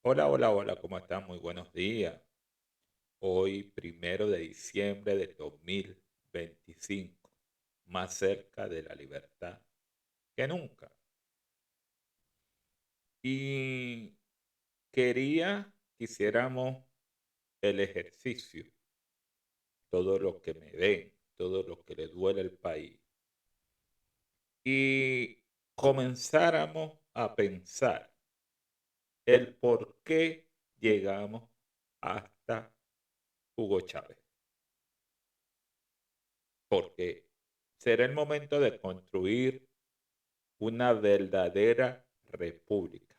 Hola, hola, hola, ¿cómo están? Muy buenos días. Hoy, 1 de diciembre del 2025, más cerca de la libertad que nunca. Y quisiéramos el ejercicio, todo lo que me ven, todo lo que le duele al país, y comenzáramos a pensar el por qué llegamos hasta Hugo Chávez. Porque será el momento de construir una verdadera república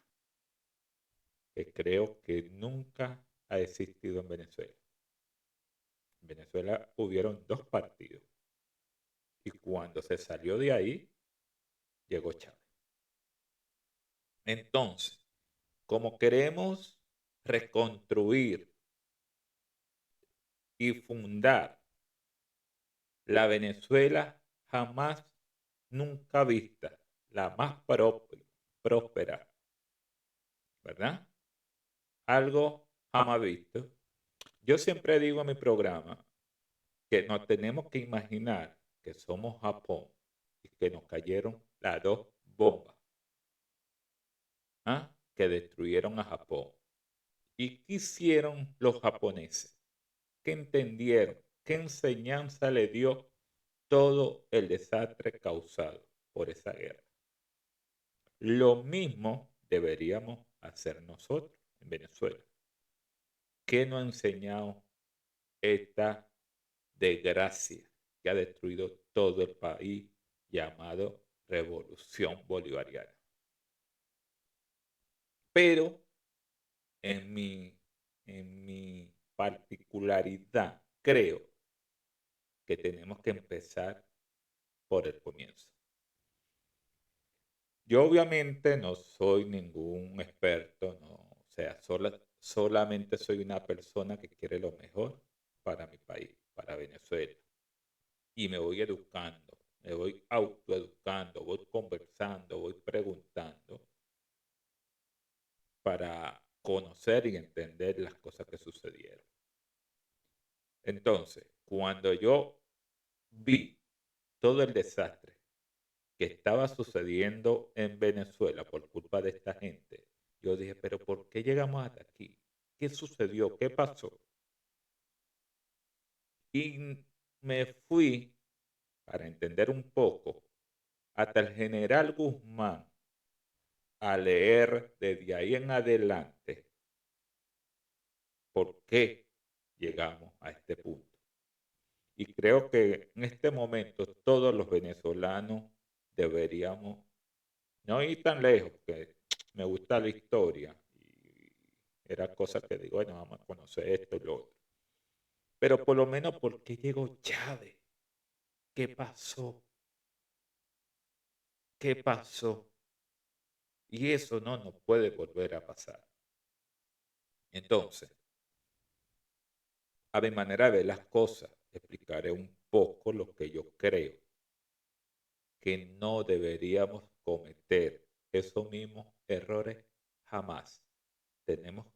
que creo que nunca ha existido en Venezuela. En Venezuela hubieron dos partidos y cuando se salió de ahí, llegó Chávez. Entonces, como queremos reconstruir y fundar la Venezuela jamás, nunca vista, la más próspera, ¿verdad? Algo jamás visto. Yo siempre digo en mi programa que nos tenemos que imaginar que somos Japón y que nos cayeron las dos bombas, ¿ah?, que destruyeron a Japón. ¿Y qué hicieron los japoneses? ¿Qué entendieron? ¿Qué enseñanza le dio todo el desastre causado por esa guerra? Lo mismo deberíamos hacer nosotros en Venezuela. ¿Qué nos ha enseñado esta desgracia que ha destruido todo el país llamado Revolución Bolivariana? Pero en mi particularidad creo que tenemos que empezar por el comienzo. Yo obviamente no soy ningún experto, no, o sea, solamente soy una persona que quiere lo mejor para mi país, para Venezuela. Y me voy educando, me voy autoeducando, voy conversando, voy preguntando para conocer y entender las cosas que sucedieron. Entonces, cuando yo vi todo el desastre que estaba sucediendo en Venezuela por culpa de esta gente, yo dije, pero ¿por qué llegamos hasta aquí? ¿Qué sucedió? ¿Qué pasó? Y me fui, para entender un poco, hasta el general Guzmán, a leer desde ahí en adelante por qué llegamos a este punto. Y creo que en este momento todos los venezolanos deberíamos no ir tan lejos, que me gusta la historia y era cosa que digo, bueno, vamos a conocer esto y lo otro. Pero por lo menos, ¿por qué llegó Chávez? ¿Qué pasó? ¿Qué pasó? Y eso no nos puede volver a pasar. Entonces, a mi manera de ver las cosas, explicaré un poco lo que yo creo que no deberíamos cometer esos mismos errores jamás. Tenemos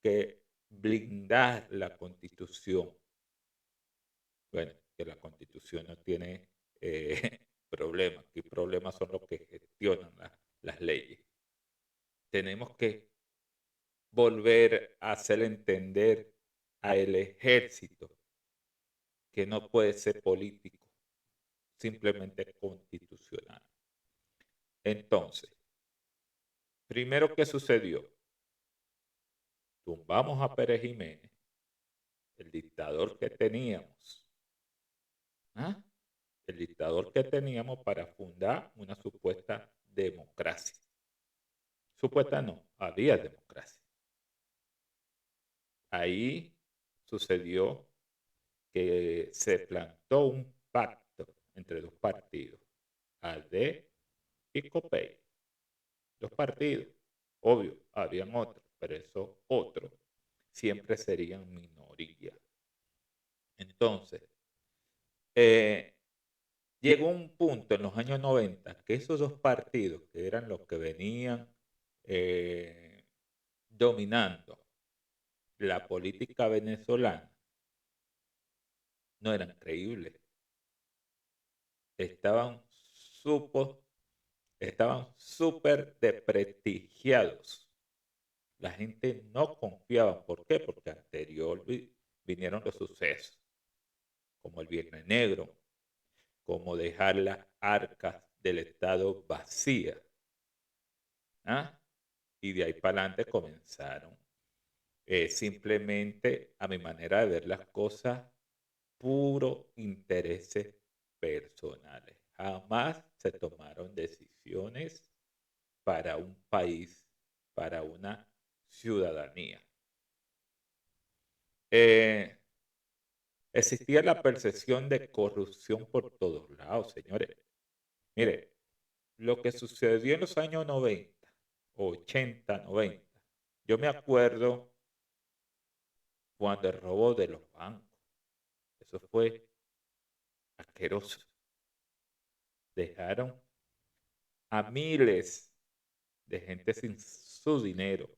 que blindar la constitución. Bueno, que la constitución no tiene problemas. ¿Qué problemas son los que gestionan las leyes? Tenemos que volver a hacer entender al ejército que no puede ser político, simplemente constitucional. Entonces, primero, ¿qué sucedió? Tumbamos a Pérez Jiménez, el dictador que teníamos, ¿ah?, el dictador que teníamos para fundar una supuesta democracia. Supuesta no, había democracia. Ahí sucedió que se plantó un pacto entre dos partidos, AD y COPEI. Dos partidos, obvio, habían otros, pero esos otros siempre serían minoría. Entonces, eh, llegó un punto en los años 90 que esos dos partidos, que eran los que venían eh, dominando la política venezolana no eran creíbles. Estaban supo- estaban súper desprestigiados. La gente no confiaba. ¿Por qué? Porque anterior vinieron los sucesos, como el Viernes Negro, como dejar las arcas del Estado vacías. ¿Ah? Y de ahí para adelante comenzaron simplemente, a mi manera de ver las cosas, puro intereses personales. Jamás se tomaron decisiones para un país, para una ciudadanía. Eh, Existía la percepción de corrupción por todos lados, señores. Mire, lo que sucedió en los años 90, 80, 90, yo me acuerdo cuando el robo de los bancos, eso fue asqueroso. Dejaron a miles de gente sin su dinero.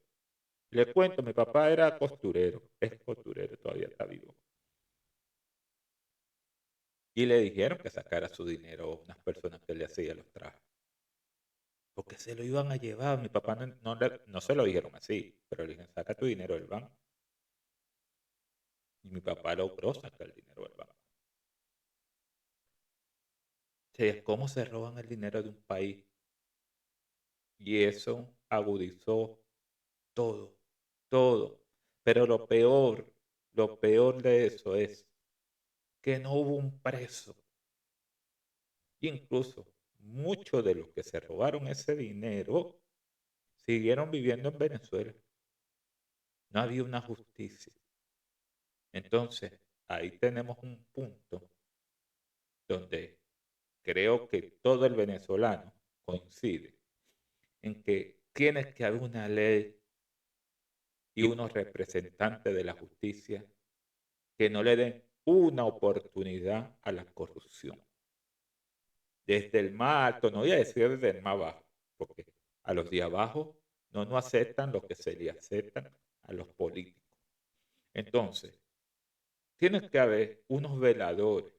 Le cuento, mi papá era costurero, es costurero, todavía está vivo. Y le dijeron que sacara su dinero a unas personas que le hacían los trajes. Porque se lo iban a llevar. Mi papá no se lo dijeron así, pero le dijeron, saca tu dinero del banco. Y mi papá logró sacar el dinero del banco. O sea, ¿cómo se roban el dinero de un país? Y eso agudizó todo, todo. Pero lo peor de eso es que no hubo un preso. Incluso muchos de los que se robaron ese dinero siguieron viviendo en Venezuela. No había una justicia. Entonces, ahí tenemos un punto donde creo que todo el venezolano coincide en que tiene que haber una ley y unos representantes de la justicia que no le den una oportunidad a la corrupción. Desde el más alto, no voy a decir desde el más bajo, porque a los de abajo no aceptan lo que se le aceptan a los políticos. Entonces, tiene que haber unos veladores,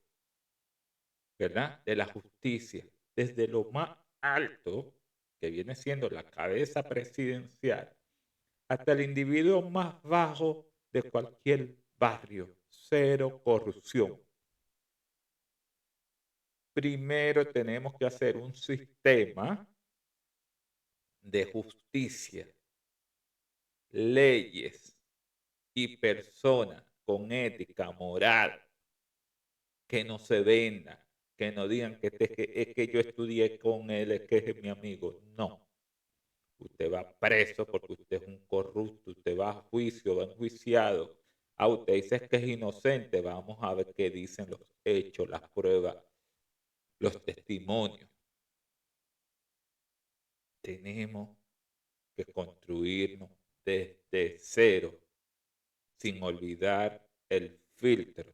¿verdad? De la justicia, desde lo más alto, que viene siendo la cabeza presidencial, hasta el individuo más bajo de cualquier barrio. Cero corrupción. Primero tenemos que hacer un sistema de justicia, leyes y personas con ética moral que no se vendan, que no digan es que yo estudié con él, es que es mi amigo. No. Usted va preso porque usted es un corrupto, usted va a juicio, va enjuiciado. Ah, usted dice que es inocente. Vamos a ver qué dicen los hechos, las pruebas, los testimonios. Tenemos que construirnos desde cero, sin olvidar el filtro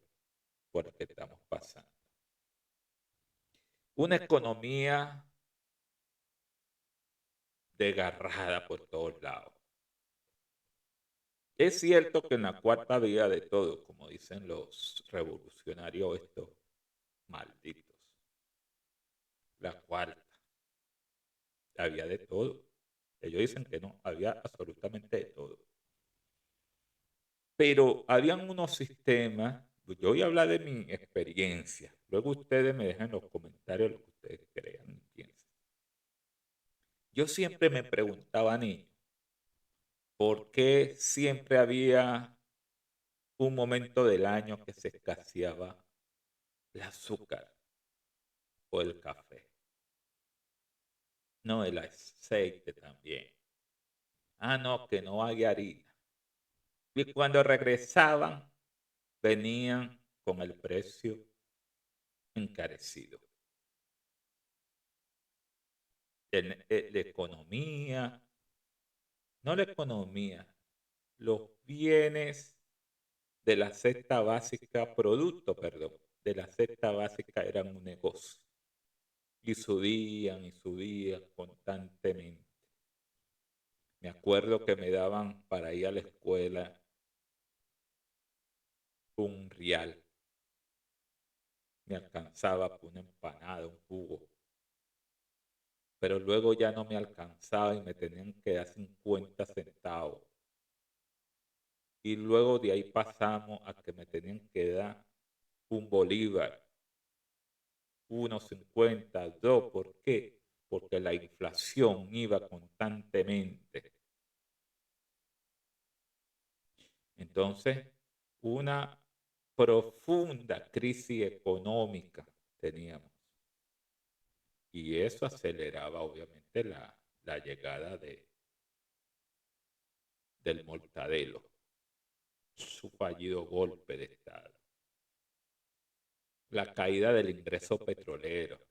por el que estamos pasando. Una economía desgarrada por todos lados. Es cierto que en la cuarta vía de todo, como dicen los revolucionarios estos malditos, la cuarta, había de todo. Ellos dicen que no, había absolutamente de todo. Pero habían unos sistemas, yo voy a hablar de mi experiencia, luego ustedes me dejan en los comentarios lo que ustedes crean y piensen. Yo siempre me preguntaba, niño, ¿por qué siempre había un momento del año que se escaseaba el azúcar o el café? No, el aceite también. Ah, no, que no hay harina. Y cuando regresaban, venían con el precio encarecido. La economía, no la economía, los bienes de la cesta básica, producto, perdón, de la cesta básica eran un negocio. Y subían constantemente. Me acuerdo que me daban para ir a la escuela un 1 real. Me alcanzaba por una empanada, un jugo. Pero luego ya no me alcanzaba y me tenían que dar 50 centavos. Y luego de ahí pasamos a que me tenían que dar un bolívar, 1,50, dos. ¿Por qué? Porque la inflación iba constantemente. Entonces, una profunda crisis económica teníamos. Y eso aceleraba obviamente la llegada del Mortadelo, su fallido golpe de Estado, la caída del ingreso petrolero,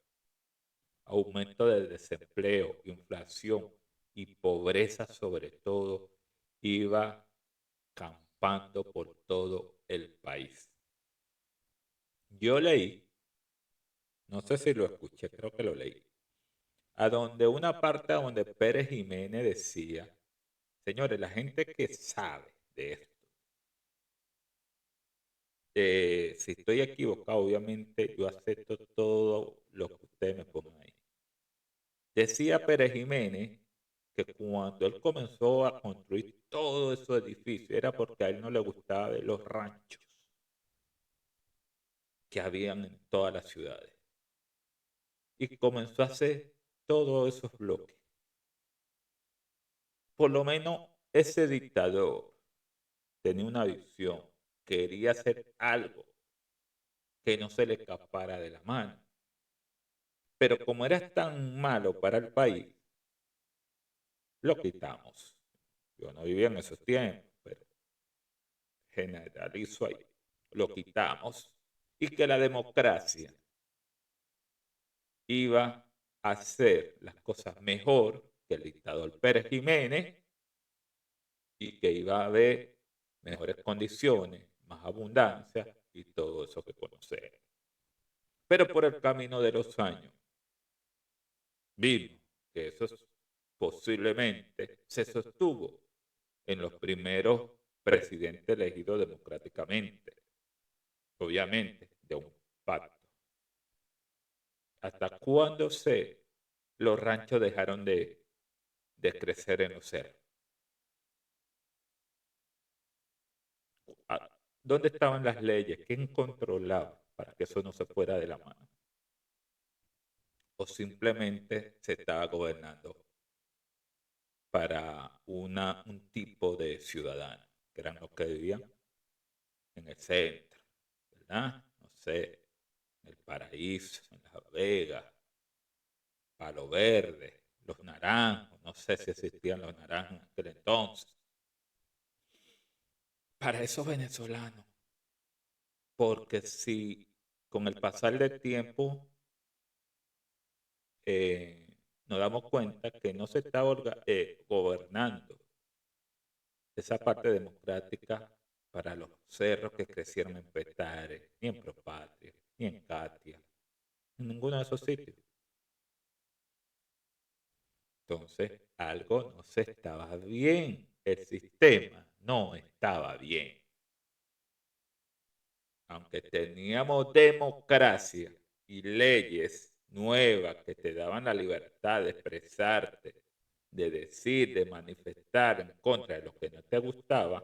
aumento del desempleo, inflación y pobreza sobre todo, iba campando por todo el país. Yo leí, no sé si lo escuché, creo que lo leí, a donde una parte donde Pérez Jiménez decía, señores, la gente que sabe de esto, si estoy equivocado, obviamente yo acepto todo lo que ustedes me pongan ahí. Decía Pérez Jiménez que cuando él comenzó a construir todos esos edificios era porque a él no le gustaba ver los ranchos que habían en todas las ciudades. Y comenzó a hacer todos esos bloques. Por lo menos ese dictador tenía una visión, quería hacer algo que no se le escapara de la mano. Pero como era tan malo para el país, lo quitamos. Yo no vivía en esos tiempos, pero generalizo ahí. Lo quitamos. Y que la democracia iba a hacer las cosas mejor que el dictador Pérez Jiménez y que iba a haber mejores condiciones, más abundancia y todo eso que conocemos. Pero por el camino de los años vimos que eso posiblemente se sostuvo en los primeros presidentes elegidos democráticamente, obviamente de un pacto. ¿Hasta cuándo los ranchos dejaron de crecer en los cerros? Ah, ¿dónde estaban las leyes? ¿Quién controlaba para que eso no se fuera de la mano? ¿O simplemente se estaba gobernando para un tipo de ciudadanos, que eran los que vivían en el centro, ¿verdad? No sé, en el Paraíso, en Las Vegas, Palo Verde, los Naranjos, no sé si existían los Naranjos en aquel entonces. Para esos venezolanos, porque si con el pasar del tiempo eh, nos damos cuenta que no se está gobernando esa parte democrática para los cerros que crecieron en Petare, ni en Propatria, ni en Katia, en ninguno de esos sitios. Entonces, algo no se estaba bien. El sistema no estaba bien. Aunque teníamos democracia y leyes nuevas que te daban la libertad de expresarte, de decir, de manifestar en contra de lo que no te gustaba,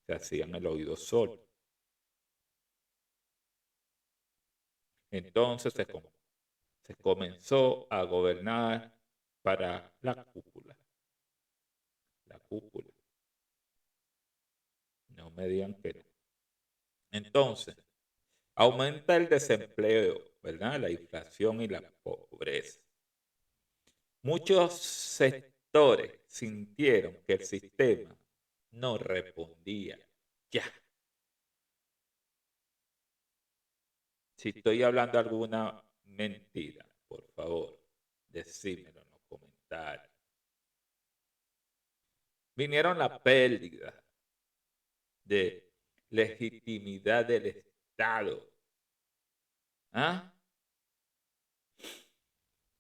se hacían el oído sordo. Entonces se comenzó a gobernar para la cúpula. La cúpula. No me digan que no. Entonces, aumenta el desempleo, ¿verdad? La inflación y la pobreza. Muchos sectores sintieron que el sistema no respondía. Ya. Si estoy hablando alguna mentira, por favor, decímelo en los comentarios. Vinieron la pérdida de legitimidad del Estado. ¿Ah?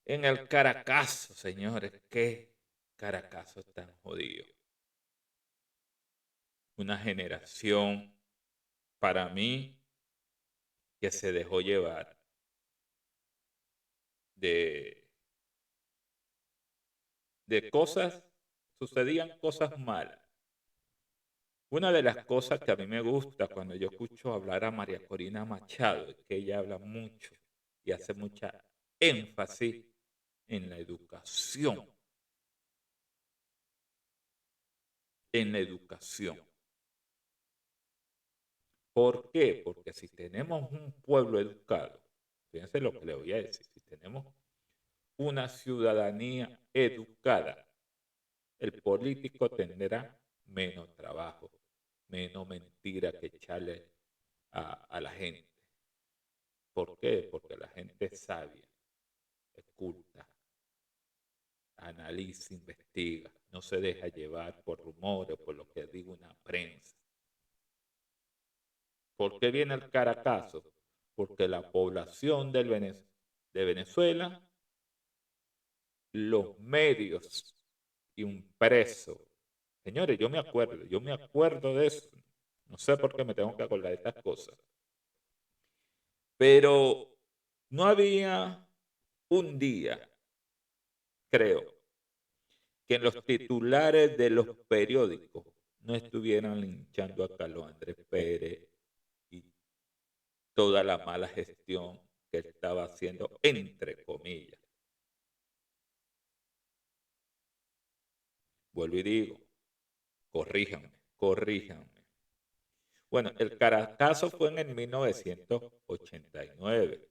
En el Caracazo, señores, ¿qué? Caracazo tan jodido. Una generación, para mí, que se dejó llevar de, de cosas, sucedían cosas malas. Una de las cosas que a mí me gusta cuando yo escucho hablar a María Corina Machado es que ella habla mucho y hace mucha énfasis en la educación, en la educación. ¿Por qué? Porque si tenemos un pueblo educado, fíjense lo que le voy a decir, si tenemos una ciudadanía educada, el político tendrá menos trabajo, menos mentira que echarle a la gente. ¿Por qué? Porque la gente es sabia, es culta, analiza, investiga, no se deja llevar por rumores, por lo que diga una prensa. ¿Por qué viene el Caracazo? Porque la población de Venezuela, los medios impresos, señores, yo me acuerdo de eso. No sé por qué me tengo que acordar de estas cosas. Pero no había un día, creo, que en los titulares de los periódicos no estuvieran linchando a Carlos Andrés Pérez y toda la mala gestión que él estaba haciendo, entre comillas. Vuelvo y digo, corríjanme, corríjanme. Bueno, el Caracazo fue en el 1989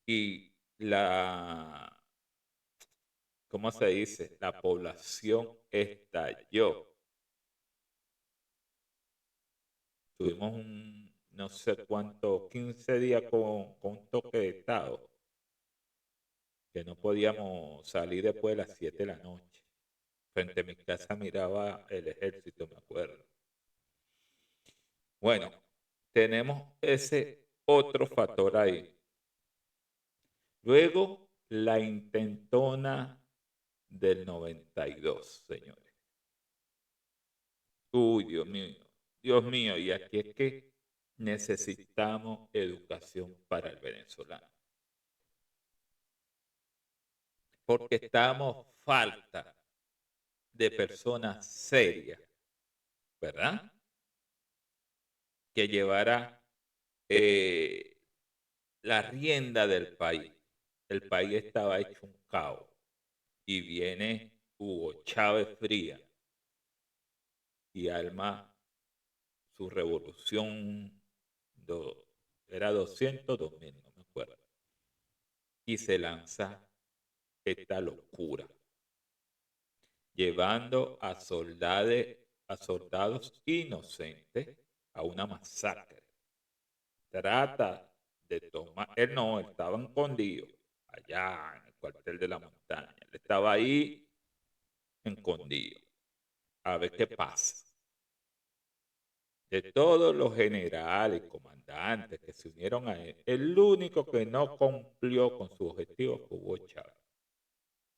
y ¿cómo se dice? La población estalló. Tuvimos no sé cuánto, 15 días con un toque de estado, que no podíamos salir después de las 7 de la noche. Frente a mi casa miraba el ejército, me acuerdo. Bueno, tenemos ese otro factor ahí. Luego, la intentona del 92, señores. Uy, Dios mío, y aquí es que necesitamos educación para el venezolano. Porque estamos falta de personas serias, ¿verdad? Que llevara eh, la rienda del país. El país estaba hecho un caos y viene Hugo Chávez Fría y arma su revolución, do- era 200 2000, no me acuerdo, y se lanza esta locura, llevando a soldados inocentes a una masacre. Trata de tomar, él no, él estaba escondido allá en el cuartel de la montaña, él estaba ahí escondido, a ver qué pasa. De todos los generales y comandantes que se unieron a él, el único que no cumplió con su objetivo fue Hugo Chávez.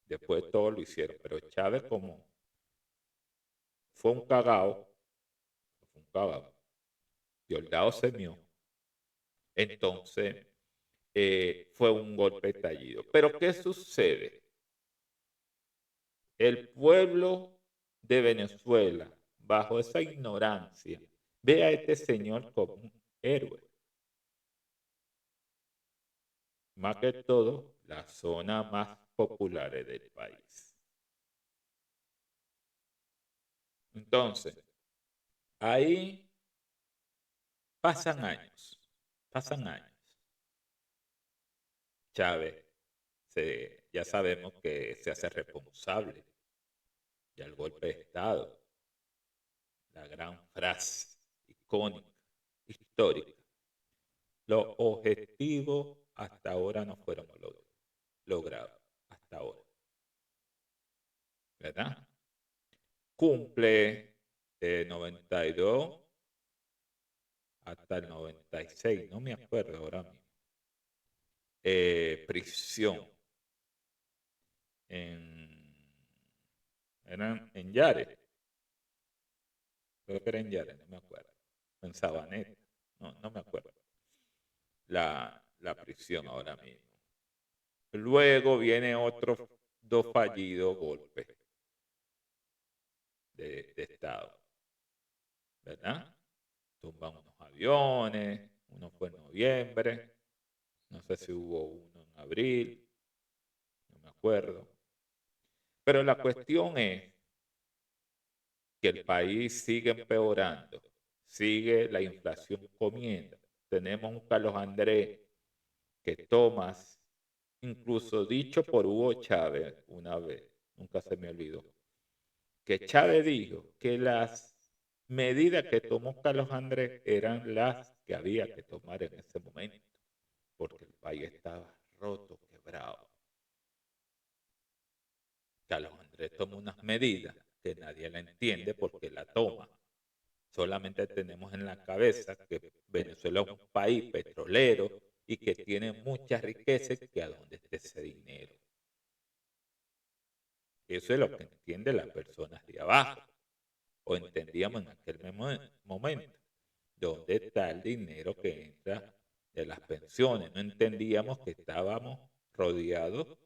Después todos lo hicieron, pero Chávez como fue un cagao, fue un cagao, Diosdado se mió, entonces fue un golpe estallido. Pero ¿qué sucede? El pueblo de Venezuela, bajo esa ignorancia, ve a este señor como un héroe. Más que todo, las zonas más populares del país. Entonces, ahí pasan años, pasan años. Chávez, ya sabemos que se hace responsable del golpe de Estado, la gran frase icónica, histórica. Los objetivos hasta ahora no fueron logrados, hasta ahora, ¿verdad? Cumple de 92 hasta el 96, no me acuerdo ahora mismo. Prisión en Eran en Yare, creo que era en Yare, no me acuerdo. En Sabaneta, no me acuerdo. La prisión ahora mismo. Luego viene otros dos fallidos golpes de Estado, ¿verdad? Tumban unos aviones, uno fue en noviembre, no sé si hubo uno en abril, no me acuerdo. Pero la cuestión es que el país sigue empeorando, sigue la inflación comiendo. Tenemos un Carlos Andrés que Tomás, incluso dicho por Hugo Chávez una vez, nunca se me olvidó, que Chávez dijo que las medidas que tomó Carlos Andrés eran las que había que tomar en ese momento, porque el país estaba roto, quebrado. Carlos Andrés tomó unas medidas que nadie la entiende porque la toma. Solamente tenemos en la cabeza que Venezuela es un país petrolero y que tiene mucha riqueza y que a dónde esté ese dinero. Eso es lo que entienden las personas de abajo, o entendíamos en aquel momento. ¿Dónde está el dinero que entra de las pensiones? No entendíamos que estábamos rodeados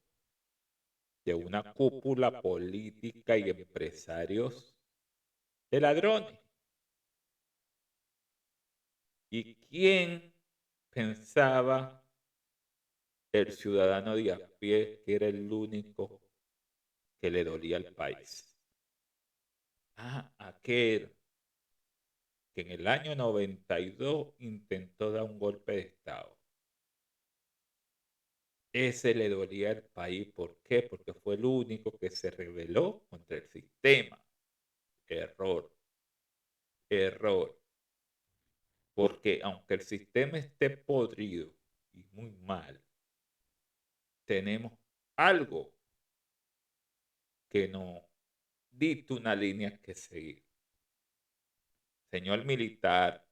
de una cúpula política y empresarios de ladrones. ¿Y quién pensaba el ciudadano de a pie que era el único que le dolía al país? Aquel que en el año 92 intentó dar un golpe de Estado. Ese le dolía al país. ¿Por qué? Porque fue el único que se rebeló contra el sistema. Error, error. Porque aunque el sistema esté podrido y muy mal, tenemos algo que nos dicta una línea que seguir. Señor militar,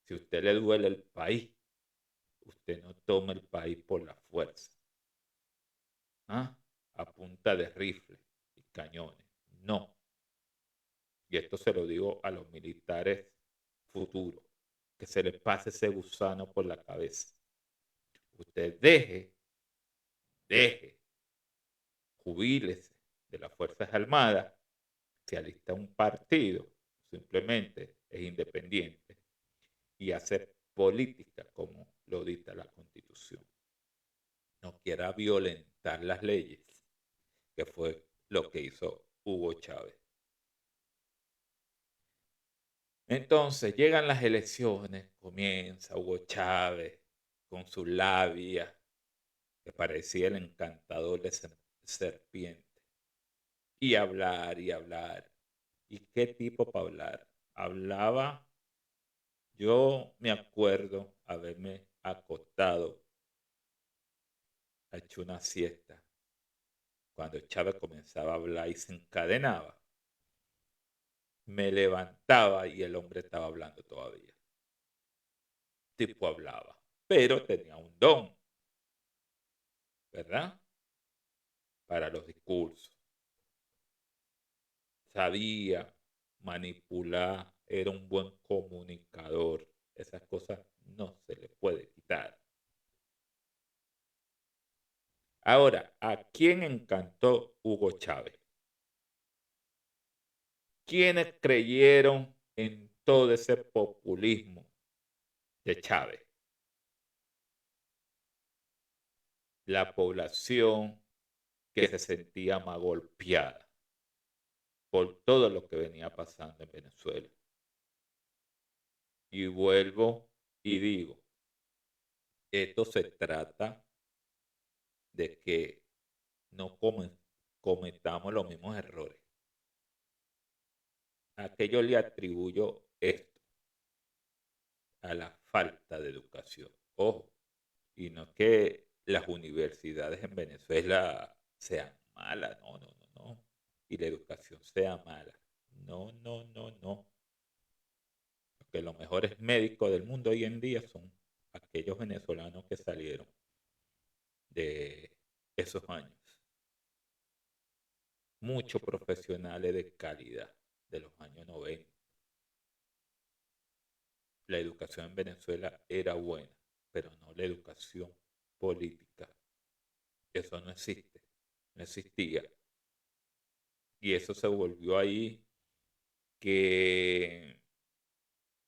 si a usted le duele el país, usted no toma el país por la fuerza. ¿Ah? A punta de rifle y cañones. No. Y esto se lo digo a los militares futuros, que se les pase ese gusano por la cabeza. Usted deje, jubílese de las Fuerzas Armadas, se alista a un partido, simplemente es independiente, y hacer política como lo dicta la Constitución. No quiera violentar las leyes, que fue lo que hizo Hugo Chávez. Entonces llegan las elecciones, comienza Hugo Chávez con su labia, que parecía el encantador de serpiente, y hablar y hablar. ¿Y qué tipo para hablar? Hablaba, yo me acuerdo haberme acostado a echar una siesta cuando Chávez comenzaba a hablar y se encadenaba. Me levantaba y el hombre estaba hablando todavía. Tipo hablaba, pero tenía un don, ¿verdad? Para los discursos. Sabía manipular, era un buen comunicador. Esas cosas no se le puede quitar. Ahora, ¿a quién encantó Hugo Chávez? ¿Quiénes creyeron en todo ese populismo de Chávez? La población que se sentía más golpeada por todo lo que venía pasando en Venezuela. Y vuelvo y digo, esto se trata de que no cometamos los mismos errores. ¿A qué yo le atribuyo esto? A la falta de educación. Ojo, y no es que las universidades en Venezuela sean malas, no. Y la educación sea mala. No. Porque los mejores médicos del mundo hoy en día son aquellos venezolanos que salieron de esos años. muchos profesionales de calidad de los años 90. La educación en Venezuela era buena, pero no la educación política. Eso no existe, no existía. Y eso se volvió ahí que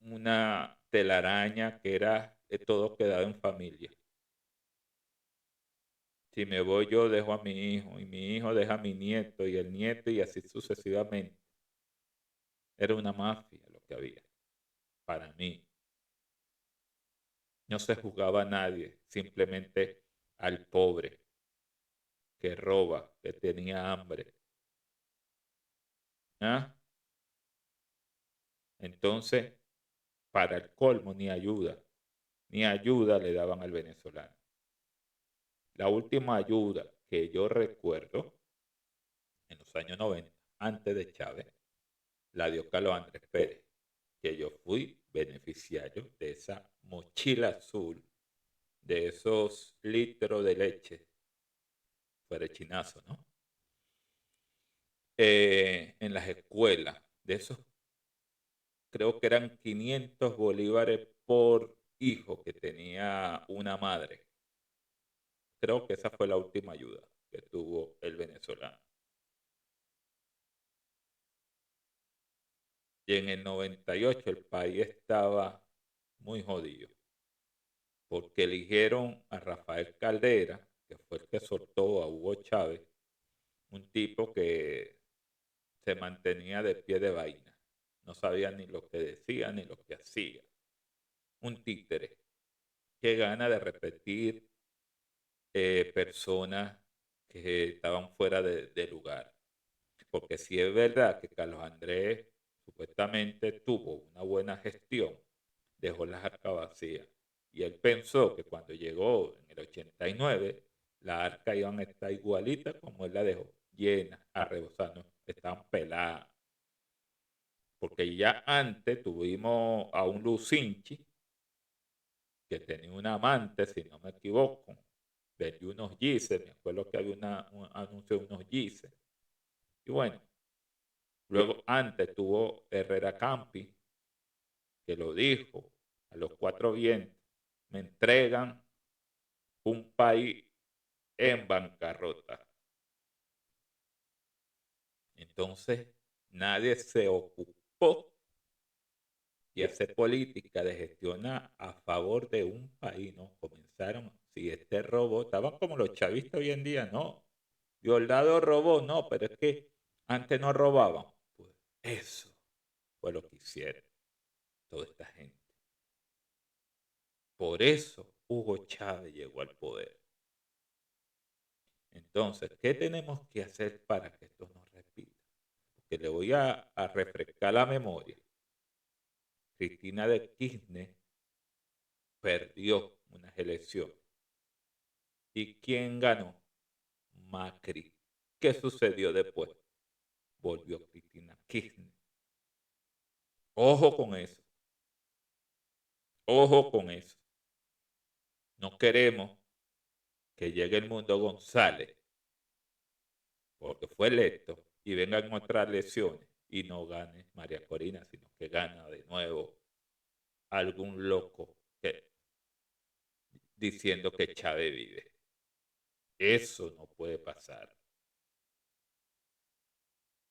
una telaraña que era de todo quedado en familia. Si me voy yo, dejo a mi hijo, y mi hijo deja a mi nieto, y el nieto, y así sucesivamente. Era una mafia lo que había, para mí. No se juzgaba a nadie, simplemente al pobre que roba, que tenía hambre. ¿Ah? Entonces, para el colmo, ni ayuda le daban al venezolano. La última ayuda que yo recuerdo en los años 90, antes de Chávez, la dio Carlos Andrés Pérez, que yo fui beneficiario de esa mochila azul, de esos litros de leche, fuera de chinazo, ¿no? En las escuelas, de esos creo que eran 500 bolívares por hijo que tenía una madre. Creo que esa fue la última ayuda que tuvo el venezolano. Y en el 98 el país estaba muy jodido, porque eligieron a Rafael Caldera, que fue el que soltó a Hugo Chávez, un tipo que se mantenía de pie de vaina. No sabía ni lo que decía ni lo que hacía. Un títere. Qué gana de repetir personas que estaban fuera de lugar. Porque si es verdad que Carlos Andrés supuestamente tuvo una buena gestión, dejó las arcas vacías. Y él pensó que cuando llegó en el 89, las arcas iban a estar igualitas como él la dejó, llenas, a rebosar, no, estaban peladas. Porque ya antes tuvimos a un Lucinchi que tenía un amante, si no me equivoco, vendió unos gises, me acuerdo que había un anuncio de unos gises. Y bueno, luego antes tuvo Herrera Campi, que lo dijo a los cuatro vientos, me entregan un país en bancarrota. Entonces, nadie se ocupó de hacer política de gestionar a favor de un país, ¿no? Comenzaron, si este robo, estaban como los chavistas hoy en día, no. Diosdado robó, no, pero es que antes no robaban. Pues eso fue lo que hicieron toda esta gente. Por eso Hugo Chávez llegó al poder. Entonces, ¿qué tenemos que hacer para que esto no repita? Porque le voy a refrescar la memoria. Cristina de Kirchner perdió unas elecciones. ¿Y quién ganó? Macri. ¿Qué sucedió después? Volvió Cristina Kirchner. Ojo con eso. Ojo con eso. No queremos que llegue el mundo González, porque fue electo, y vengan otras elecciones y no gane María Corina, sino que gana de nuevo algún loco que, diciendo que Chávez vive. Eso no puede pasar.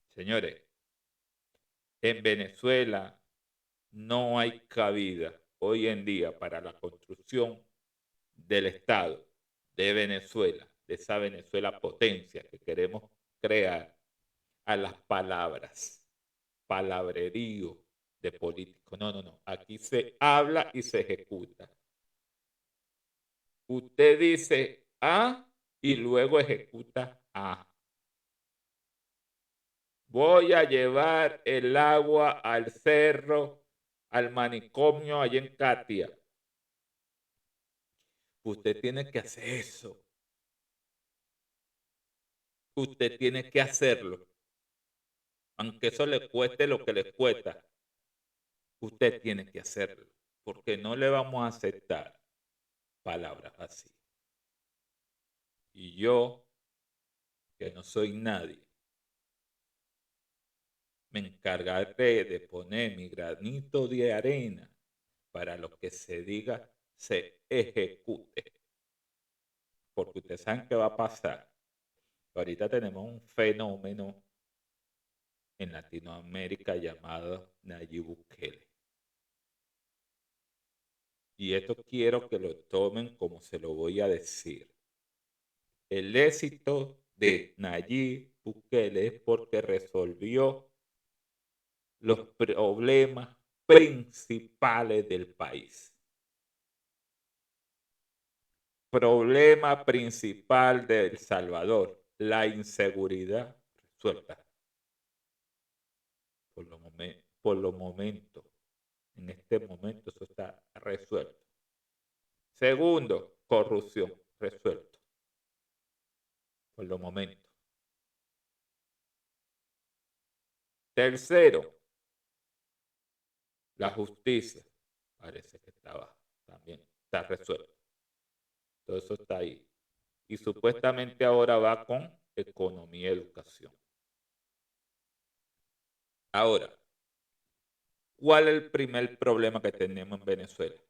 Señores, en Venezuela no hay cabida hoy en día para la construcción del Estado de Venezuela, de esa Venezuela potencia que queremos crear, a las palabras, palabrerío de político. No, no, no. Aquí se habla y se ejecuta. Usted dice A y luego ejecuta A. Voy a llevar el agua al cerro, al manicomio allá en Katia. Usted tiene que hacer eso. Usted tiene que hacerlo. Aunque eso le cueste lo que le cuesta. Usted tiene que hacerlo. Porque no le vamos a aceptar palabras así. Y yo, que no soy nadie, me encargaré de poner mi granito de arena para lo que se diga se ejecute. Porque ustedes saben qué va a pasar. Ahorita tenemos un fenómeno en Latinoamérica llamado Nayib Bukele. Y esto quiero que lo tomen como se lo voy a decir. El éxito de Nayib Bukele es porque resolvió los problemas principales del país. Problema principal de El Salvador, la inseguridad resuelta por lo momentos. En este momento eso está resuelto. Segundo, corrupción, resuelto por los momentos. Tercero, la justicia. Parece que estaba también, está resuelto. Todo eso está ahí. Y supuestamente ahora va con economía y educación. Ahora, ¿cuál es el primer problema que tenemos en Venezuela?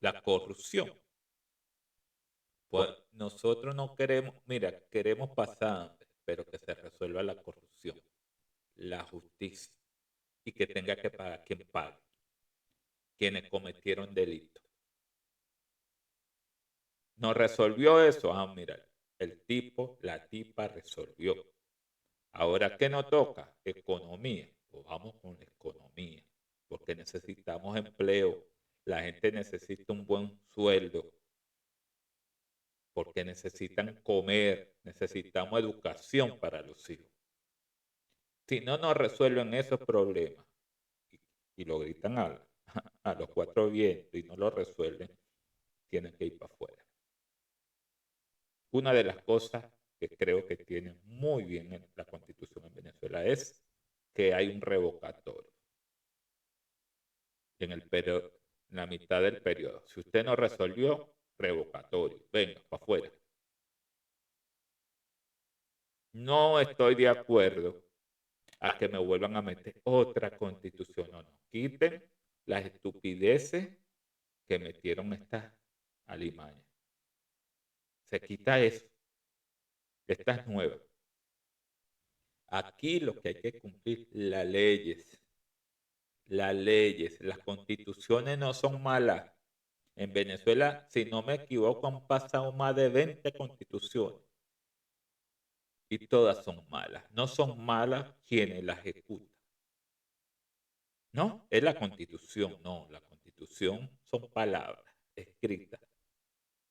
La corrupción. Pues nosotros no queremos, mira, queremos pasar, pero que se resuelva la corrupción, la justicia y que tenga que pagar quien pague, quienes cometieron delitos. ¿No resolvió eso? Ah, mira, el tipo, la tipa resolvió. Ahora, ¿qué nos toca? Economía. Pues vamos con la economía, porque necesitamos empleo. La gente necesita un buen sueldo, porque necesitan comer, necesitamos educación para los hijos. Si no nos resuelven esos problemas y lo gritan a los cuatro vientos y no lo resuelven, tienen que ir para afuera. Una de las cosas que creo que tiene muy bien en la Constitución en Venezuela es que hay un revocatorio en el periodo, en la mitad del periodo. Si usted no resolvió, revocatorio. Venga, para afuera. No estoy de acuerdo a que me vuelvan a meter otra constitución. No, no. Quiten las estupideces que metieron estas alimañas. Se quita eso. Esta es nueva. Aquí lo que hay que cumplir las leyes. Las leyes, las constituciones no son malas. En Venezuela, si no me equivoco, han pasado más de 20 constituciones y todas son malas. No son malas quienes las ejecutan. No, es la constitución. No, la constitución son palabras escritas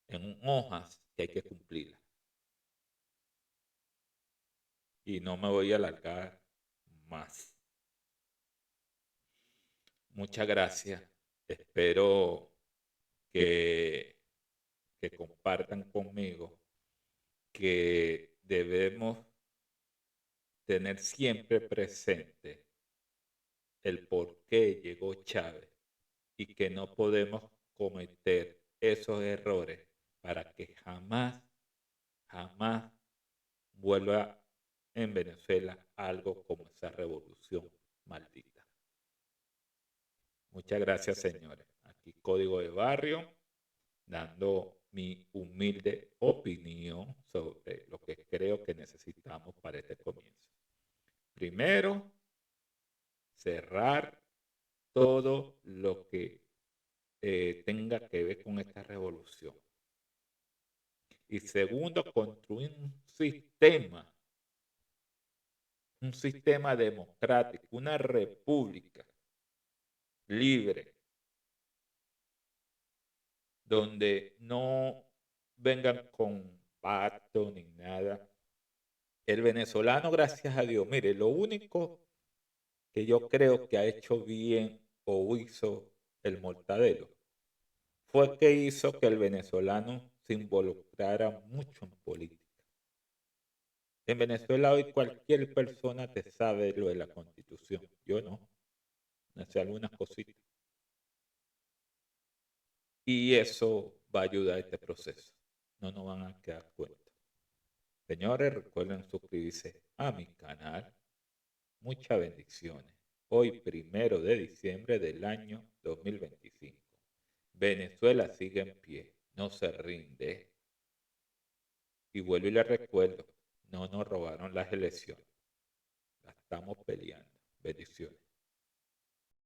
en hojas que hay que cumplirlas. Y no me voy a alargar más. Muchas gracias. Espero que, que compartan conmigo que debemos tener siempre presente el por qué llegó Chávez y que no podemos cometer esos errores para que jamás, jamás vuelva en Venezuela algo como esa revolución maldita. Muchas gracias, señores. Aquí Código de Barrio, dando mi humilde opinión sobre lo que creo que necesitamos para este comienzo. Primero, cerrar todo lo que tenga que ver con esta revolución. Y segundo, construir un sistema democrático, una república libre, donde no vengan con pacto ni nada. El venezolano, gracias a Dios, mire, lo único que yo creo que ha hecho bien o hizo el Mortadelo fue que hizo que el venezolano se involucrara mucho en política. En Venezuela hoy cualquier persona te sabe lo de la Constitución. Yo no. No sé algunas cositas. Y eso va a ayudar a este proceso. No nos van a quedar cuenta. Señores, recuerden suscribirse a mi canal. Muchas bendiciones. Hoy, 1 de diciembre del año 2025. Venezuela sigue en pie, no se rinde. Y vuelvo y le recuerdo, no nos robaron las elecciones. La estamos peleando. Bendiciones.